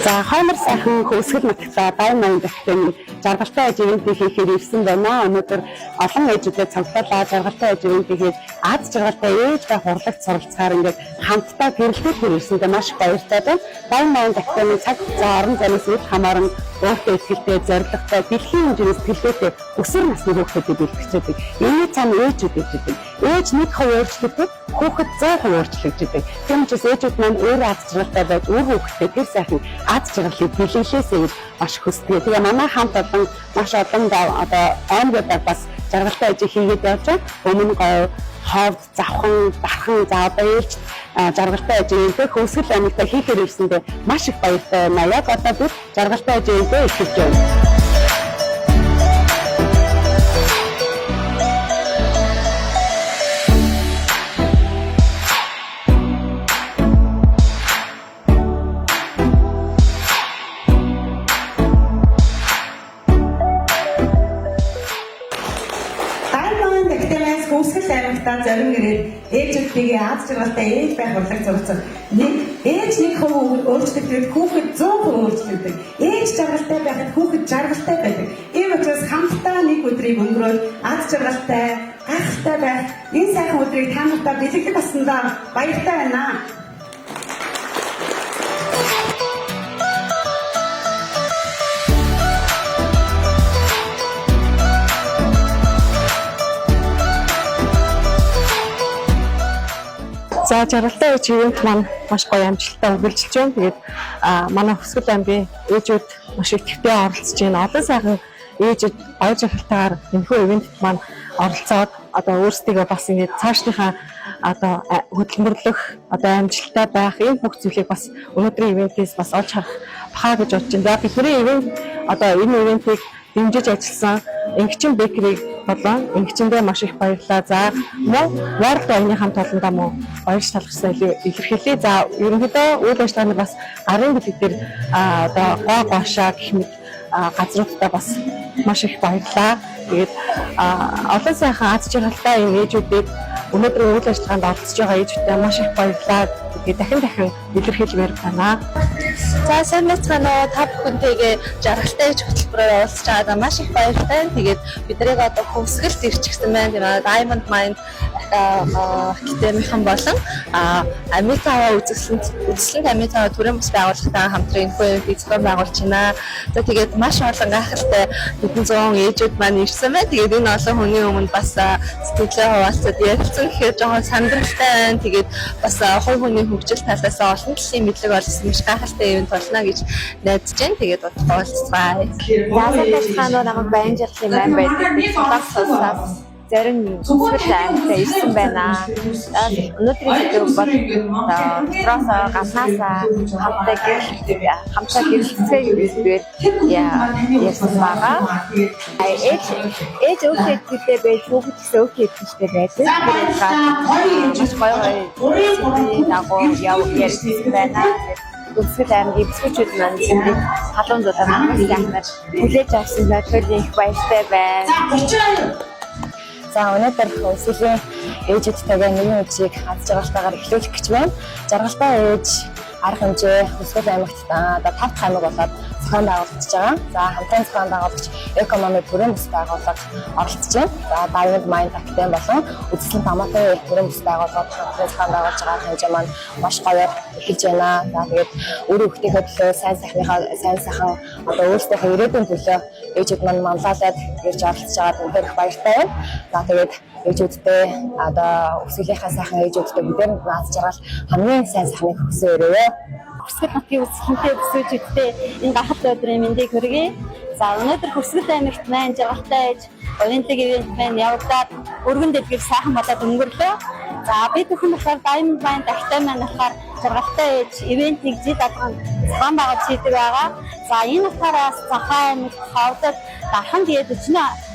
За хоймор сайхан хөөсгөл нутагтаа байн маяг гэх жаргалтай ивент хийхээр ирсэн байна. Өнөөдөр олон ээжүүдэд цуглуулаа жаргалтай ивент хийгээд аз жаргалтай ээжтэй хурлагт суралцахаар ингээд хамтдаа гэрэлтээр ирсэндээ маш их баяртай байна. Байн маяг гэх цаг орон зайнаас үл хамааран өөртөө ихтэй зоригтой дэлхийн хэмжээс тэлбэтэй өсвөр насны хүүхдүүдэд бэлтгэждэг. Энэ цаана ээжүүд гэдэг. Ээж 1% өөрчлөгдөж, хүүхэд 100% өөрчлөгдөж. Тийм учраас ээжүүд маань өөр аз жаргалтай байж өөр хүүхдэд тэр сайхан аз жаргалыг бэлгэлээсэй гэж маш хүсдэг. Тэгээ манай хамт олон маш олон одоо аймагуудаар бас жаргалтай ээж хийгээд явж байгаа. Өмнө гоо ховд завхан дархан за одоо ээлж жаргалтай ээжтэй хөөсгөл амьтаа хийхээр ирсэндээ маш их баяртай байна. Яг одоо бид жаргалтай ээжтэй эхэлж байна. Хөөсгөл аймагтаа зарим нэрээр ээжүүдийн аз жаргалтай ээж байх урлаг зурцсан. Ээж 1% өөрчлөгдөж хүүхэд 100% өөрчлөгдөж. Ээж жаргалтай байхад хүүхэд жаргалтай байдаг. Ийм учраас хамтдаа нэг өдрийг өнгөрөөд аз жаргалтай, гайхалтай байх энэ сайхан өдрийг та нартай бэлтгэж бассандаа баяртай байна. За жаргалтай ээж ивент маань маш гоё амжилттай үргэлжилж байна. Тэгээд манай Хөсгөл аймгийн ээжүүд маш их төвтэй оролцож байна. Олон сайхан ээжүүд гоё жаргалтайгаар энэхүү ивент маань оролцоод одоо өөрсдийгөө бас ингэж цаашдынхаа одоо хөдөлмөрлөх одоо амжилттай байх энэ бүх зүйлийг бас өнөөдрийн ивентээс бас олж харах бахаа гэж бодож байна. За бидний ивент одоо энэ ивентийг дэмжиж ажилласан Ингчин Бэкерийг болон ингчэндээ маш их баярлалаа. За мөн World Wine хамт олондоо мөн баярч талархсан илэрхийлье. За ерөнхийдөө үйл ажиллагааны бас гарын бүлэг дээр одоо гоошаа гэх мэт газруудаа бас маш их баярлалаа. Тэгээд олон сайхан аз жаргалтай ээжүүдэд өнөөдрийн үйл ажиллагаанд оролцож байгаа ээжүүдэд маш их баярлалаа. Тэгээд дахин илэрхийлмээр байна. За сайн байцгаана уу та бүхэнтэйгээ жаргалтай ээж хөтөлбөрөөр уулзч байгаад маш их баяртай. Тэгээд бид нарыг одоо хөвсгөлд ирчихсэн байна. Тэгээд Diamond Mind академихан болон Амьтаа үзэсгэлэнт Амьтаа төрийн бас байгууллагатай хамтран энэхүү физикал байгуулж байна. За тэгээд маш олон гайхалтай хэдэн зуун ээжүүд маань ирсэн байна. Тэгээд энэ олон хүний өмнө бас сэтгэлээ хуваалцаад ярилцсан гэхээр жоохон сандралтай байна. Тэгээд бас хувь хүний хөгжил талаас олон талын мэдлэг олсон маш гайхалтай ивент болно гэж найдаж байна. Тэгээд уулзцгаая. Яасан тасгаанаа намайг Баянжирлын ман байдаг. Зарим Хөсгөл аймагтаа ирсэн байна. Өнөөдрийн өдөр бол дотроосоо гаднаасаа хамтаа гэрэлцээ юугээр ярьсан байгаа. Ээж өвхөд гэдэг байж хүүхэд гэсэн өвхөд гэдэг байдаг. Маш гоё дагуу ярьсан байна. Хөсгөл аймгийн бүсгүйчүүд маань зэндийг халуун дулаан манаас сайхнаар хүлээж авсан байдлаар их баяртай байна. За өнөөдөр Хөсгөлийн ээжүүдтэйгээ нэгэн үжийг аз жаргалтайгаар эхлүүлэх гэж байна. Жаргалтай ээж арга хэмжээ Хөсгөл аймагт одоо 5 дахь аймаг болоод зохион байгуулагдаж байгаа. За хамтран зохион байгуулагч Экономи төрийн бас байгууллага оролцож байна. За Diamond Mind академи болон үзэсгэлэнт аматын төрийн бас байгууллагууд хамтран зохион байгуулж байгаа хэмжээ маань маш гоё эхэлж байна. За тэгээд өөрөө хүүхдийнхээ төлөө сайн сайхан одоо өөрсдийнхөө ирээдүйн төлөө ээжүүд маань манлайлаад ирж оролцож байгаад үнээр их баяртай байна. За тэгээд ээжүүдтэй одоо Хөсгөлийнхаа сайхан ээжүүдтэй бидний аз жаргал хамгийн сайн сайхныг хүсээрээ. Хөсгөл нутгийн үзэсгэлэнтэй бүсгүйчүүдтэй энэ гахалтай өдрийн мэндийг хүргэе. За өнөөдөр Хөсгөл аймагт маань жаргалтай ээж Олимпик ивент маань явагдаад өргөн дэлгэр сайхан болоод өнгөрлөө. За бид бүхэн болохоор Diamond Mind академи маань болохоор жаргалтай ээж ивентийг зэд адган зохион байгуулж хийдэг байгаа. За энэ утгаараас Захаа аймагт хавдад дархан гээд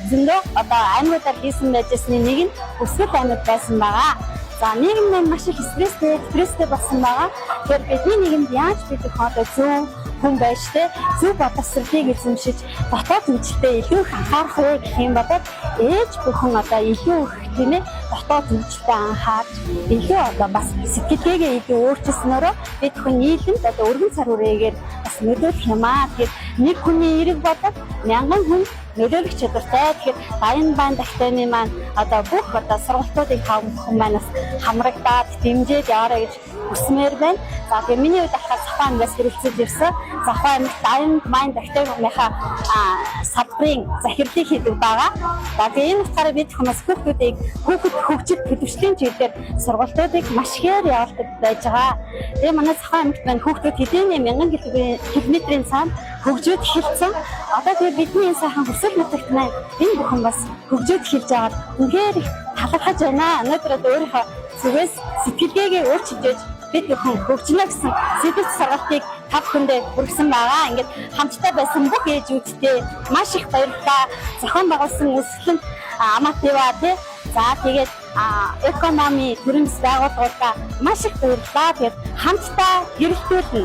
зөндөө одоо аймагуудаар хийсэн байжсны нэг нь Хөсгөл аймаг байсан байгаа. За нийгэм маань маш их стресстэй болсон байгаа. Тэгэхээр бидний нийгэмд яаж бид одоо зөв хүн байж тэ зөв боловсролыг эзэмшиж дотоод зүйлтэй илүү их анхаарах вэ гэх юм бодоод ээж бүхэн одоо илүү их тийм ээ дотоод зүйлтэй анхаарч илүү одоо бас сэтгэлгээгээ илүү өөрчилснөөрөө бид хүн нийлэмд одоо өргөн цар хүрээгээр бас нөлөөлөх юм аа. Тэгэхээр нэг хүний эрэг бодоод 1000 хүн нөлөөлөх чадвартай. Тэгэхээр баян дахтайны маань одоо бүх одоо сургалтуудыг хавах манаас хамрагдаад дэмжиж яваарай гэж хүсмээр байна. За тэгээ миний хувьд болохоор Цахаа аймагаас хэрэгцэж ирсэн. Цахаа аймагт баян дахтайныхаа салбарын захирлыг хийдэг байгаа. За тэгээ энэ утгаараа бид хүмүүс хүүхэд хөгжил төлөвшлийн чиглэлээр сургалтуудыг маш ихээр явуулдаг байж байгаа. Тэгээ манай Цахаа аймагт байна хүүхдүүд хэдийн 1000 км-ийн цаана хөгжөөд эхэлсэн. Одоо тэгээ бидний энэ сайхан хүсэл нутагт маань энэ бүхэн бас хөгжөөд эхэлж байгаад үнэхээр их талархаж байна. Өнөөдөр өөрийнхөө зүгээс сэтгэлгээгээ өөрчилж бид бүхэн хөгжинө гэсэн сэдэв сургалтыг тав хүндээ хүргэсэн байгаа. Ингээд хамтдаа байсан бүх ээжүүдтэй маш их баярлалаа. Зохион байгуулсан өсөлтөнд Аматива тий. За тэгээд экономи төрөмс байгууллагуудаа маш их баярлалаа. Тэгээд хамтдаа хэрэгжүүлнэ.